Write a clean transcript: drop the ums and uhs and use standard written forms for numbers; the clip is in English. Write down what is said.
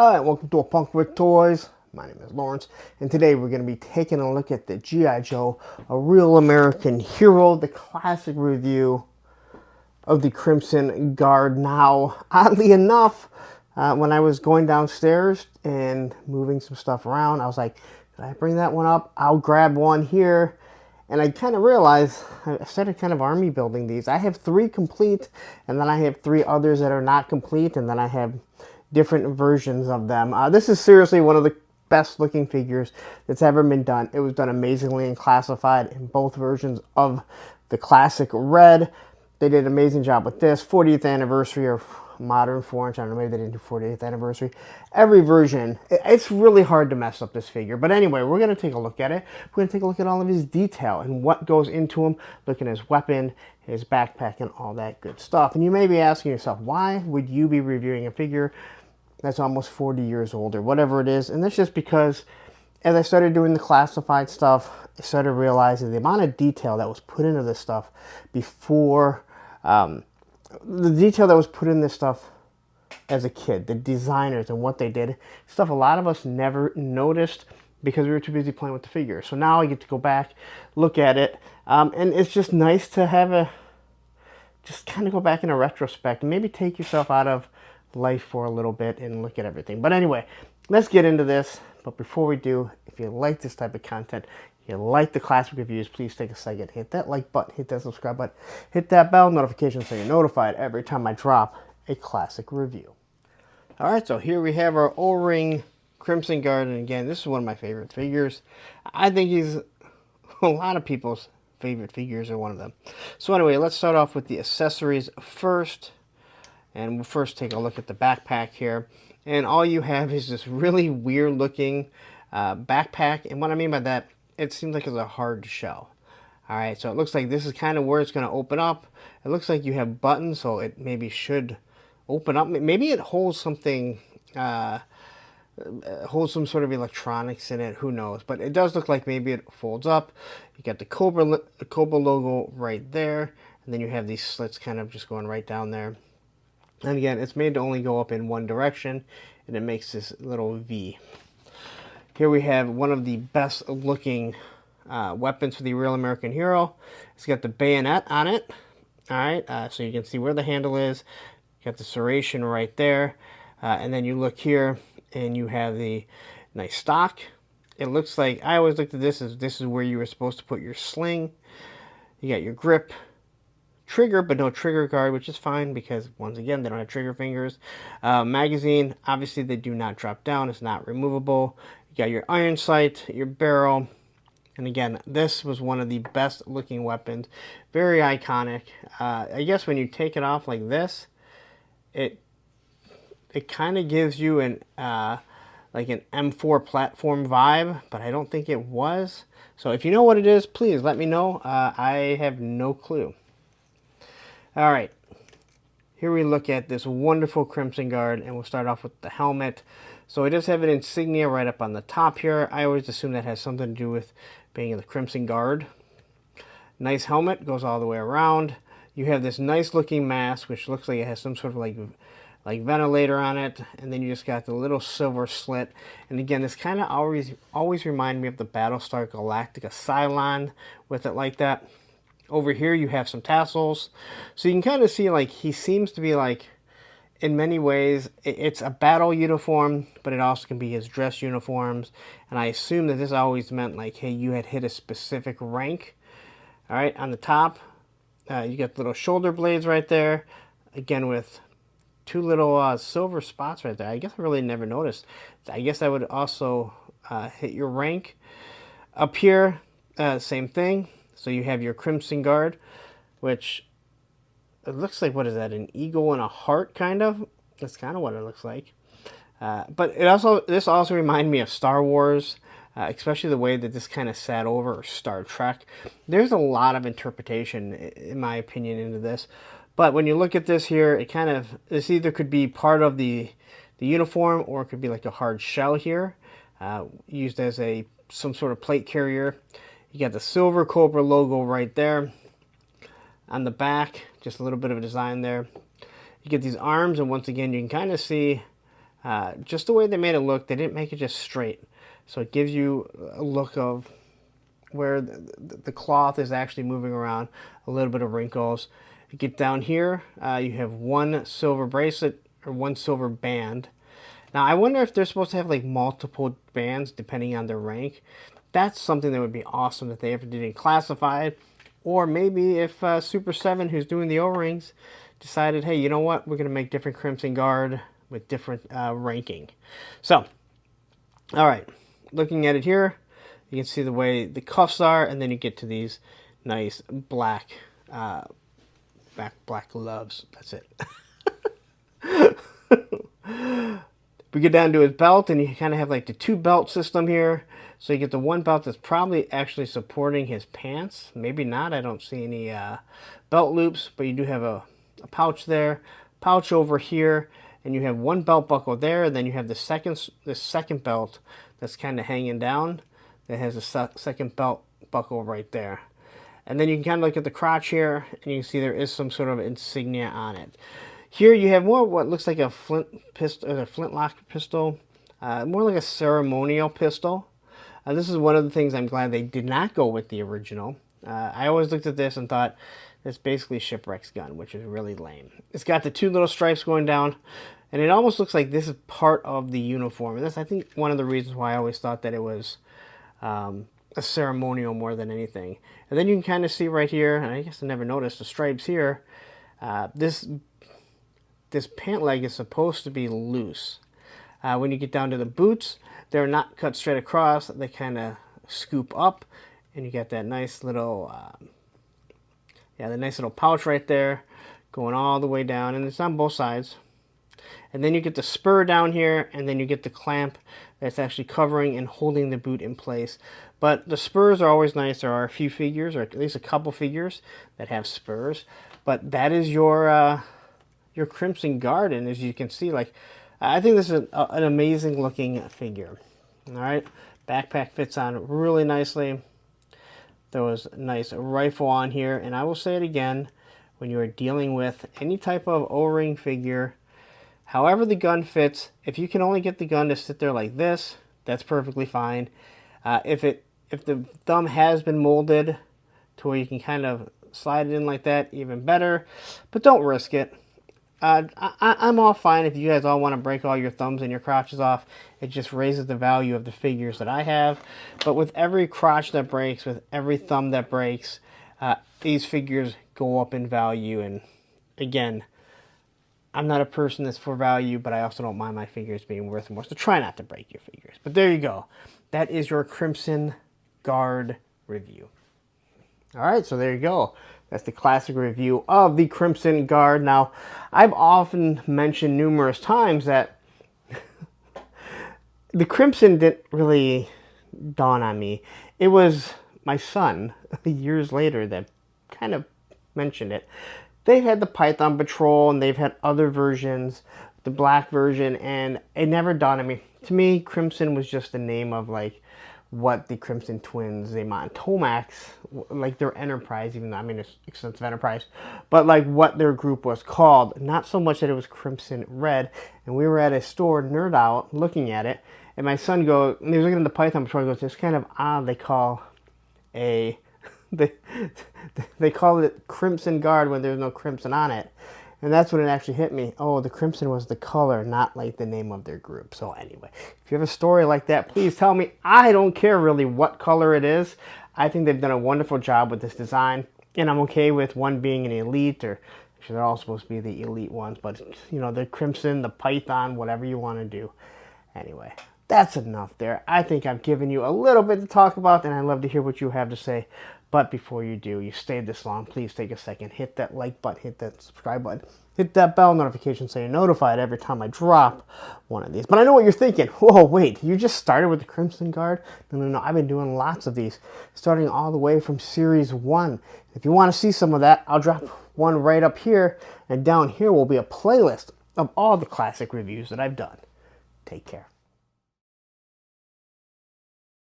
Hi, welcome to A Punk with Toys. My name is Lawrence, and today we're going to be taking a look at the G.I. Joe, A Real American Hero, the classic review of the Crimson Guard. Now, oddly enough, when I was going downstairs and moving some stuff around, I was like, did I bring that one up? I'll grab one here. And I kind of realized, I started kind of army building these. I have 3 complete, and then I have 3 others that are not complete, and then I have different versions of them. This is seriously one of the best looking figures that's ever been done. It was done amazingly and classified in both versions of the classic red. They did an amazing job with this. 40th anniversary or modern 4-inch. I don't know, maybe they didn't do 40th anniversary. Every version. It's really hard to mess up this figure. But anyway, we're going to take a look at it. We're going to take a look at all of his detail and what goes into him. Look at his weapon, his backpack, and all that good stuff. And you may be asking yourself, why would you be reviewing a figure that's almost 40 years old or whatever it is? And that's just because as I started doing the classified stuff, I started realizing the amount of detail that was put into this stuff before, the detail that was put in this stuff as a kid, the designers and what they did, stuff a lot of us never noticed because we were too busy playing with the figure. So now I get to go back, look at it, and it's just nice to have just kind of go back in a retrospect and maybe take yourself out of life for a little bit and look at everything. But anyway, let's get into this. But before we do, if you like this type of content, if you like the classic reviews, please take a second, hit that like button, hit that subscribe button, hit that bell notification so you're notified every time I drop a classic review. All right, so here we have our O-ring Crimson Guard, and again, this is one of my favorite figures. I think he's a lot of people's favorite figures, or one of them. So anyway, let's start off with the accessories first. And we'll first take a look at the backpack here. And all you have is this really weird looking backpack. And what I mean by that, it seems like it's a hard shell. Alright, so it looks like this is kind of where it's going to open up. It looks like you have buttons, so it maybe should open up. Maybe it holds something, holds some sort of electronics in it. Who knows? But it does look like maybe it folds up. You got the Cobra logo right there. And then you have these slits kind of just going right down there. And again, it's made to only go up in one direction, and it makes this little V. Here we have one of the best looking weapons for the Real American Hero. It's got the bayonet on it. Alright, so you can see where the handle is. You got the serration right there. And then you look here, and you have the nice stock. It looks like, I always looked at this as this is where you were supposed to put your sling. You got your grip. Trigger, but no trigger guard, which is fine because, once again, they don't have trigger fingers. Magazine, obviously they do not drop down. It's not removable. You got your iron sight, your barrel. And again, this was one of the best looking weapons. Very iconic. I guess when you take it off like this, it kind of gives you an like an M4 platform vibe, but I don't think it was. So if you know what it is, please let me know. I have no clue. All right, here we look at this wonderful Crimson Guard, and we'll start off with the helmet. So it does have an insignia right up on the top here. I always assume that has something to do with being the Crimson Guard. Nice helmet, goes all the way around. You have this nice looking mask, which looks like it has some sort of like ventilator on it, and then you just got the little silver slit. And again, this kind of always remind me of the Battlestar Galactica Cylon with it like that. Over here you have some tassels, so you can kind of see like he seems to be like, in many ways it's a battle uniform, but it also can be his dress uniforms. And I assume that this always meant like, hey, you had hit a specific rank. All right, on the top you got little shoulder blades right there, again with 2 little silver spots right there. I guess I really never noticed. I guess that would also hit your rank. Up here, same thing. So you have your Crimson Guard, which it looks like, what is that, an eagle and a heart kind of? That's kind of what it looks like. But this also reminded me of Star Wars, especially the way that this kind of sat over, or Star Trek. There's a lot of interpretation, in my opinion, into this. But when you look at this here, it kind of, this either could be part of the uniform, or it could be like a hard shell here, used as some sort of plate carrier. You got the silver Cobra logo right there. On the back, just a little bit of a design there. You get these arms, and once again, you can kind of see Just the way they made it look, they didn't make it just straight. So it gives you a look of where the cloth is actually moving around, a little bit of wrinkles. You get down here, you have one silver bracelet or one silver band. Now I wonder if they're supposed to have like multiple bands depending on their rank. That's something that would be awesome if they ever did it classified. Or maybe if Super 7, who's doing the O-rings, decided, hey, you know what, we're going to make different Crimson Guard with different ranking. So, all right, looking at it here, you can see the way the cuffs are, and then you get to these nice black gloves. That's it. We get down to his belt, and you kind of have like the two belt system here. So you get the one belt that's probably actually supporting his pants. Maybe not. I don't see any belt loops, but you do have a pouch there, pouch over here, and you have one belt buckle there. And then you have the second belt that's kind of hanging down that has a second belt buckle right there. And then you can kind of look at the crotch here, and you can see there is some sort of insignia on it. Here you have more what looks like a flintlock pistol, more like a ceremonial pistol. This is one of the things I'm glad they did not go with the original. I always looked at this and thought, it's basically Shipwreck's gun, which is really lame. It's got the two little stripes going down, and it almost looks like this is part of the uniform. And that's, I think, one of the reasons why I always thought that it was a ceremonial more than anything. And then you can kind of see right here, and I guess I never noticed the stripes here, this pant leg is supposed to be loose. When you get down to the boots, they're not cut straight across. They kind of scoop up, and you get that nice little, the nice little pouch right there, going all the way down, and it's on both sides. And then you get the spur down here, and then you get the clamp that's actually covering and holding the boot in place. But the spurs are always nice. There are a few figures, or at least a couple figures, that have spurs. But that is your Crimson Guard, and as you can see, like, I think this is an amazing looking figure. All right, backpack fits on really nicely. There was a nice rifle on here, and I will say it again, when you are dealing with any type of O-ring figure, however the gun fits, if you can only get the gun to sit there like this, that's perfectly fine. If the thumb has been molded to where you can kind of slide it in like that, even better, but don't risk it. I'm all fine if you guys all want to break all your thumbs and your crotches off. It just raises the value of the figures that I have. But with every crotch that breaks, with every thumb that breaks, these figures go up in value. And again, I'm not a person that's for value, but I also don't mind my figures being worth more. So try not to break your figures. But there you go. That is your Crimson Guard review. All right, so there you go. That's the classic review of the Crimson Guard. Now, I've often mentioned numerous times that the Crimson didn't really dawn on me. It was my son, years later, that kind of mentioned it. They've had the Python Patrol, and they've had other versions, the black version, and it never dawned on me. To me, Crimson was just the name of, like, what the Crimson Twins, Xamot and Tomax, like their enterprise, even though, I mean, it's extensive enterprise, but like what their group was called. Not so much that it was Crimson Red. And we were at a store, Nerd Out, looking at it, and my son goes, and he was looking at the Python Patrol, he goes, it's kind of odd they call they call it Crimson Guard when there's no crimson on it. And that's when it actually hit me. Oh, the crimson was the color, not like the name of their group. So anyway, if you have a story like that, please tell me. I don't care really what color it is. I think they've done a wonderful job with this design. And I'm okay with one being an elite, or actually they're all supposed to be the elite ones. But, you know, the crimson, the python, whatever you want to do. Anyway, that's enough there. I think I've given you a little bit to talk about, and I'd love to hear what you have to say. But before you do, you stayed this long, please take a second, hit that like button, hit that subscribe button, hit that bell notification so you're notified every time I drop one of these. But I know what you're thinking. Whoa, wait, you just started with the Crimson Guard? No, I've been doing lots of these, starting all the way from Series 1. If you want to see some of that, I'll drop one right up here, and down here will be a playlist of all the classic reviews that I've done. Take care.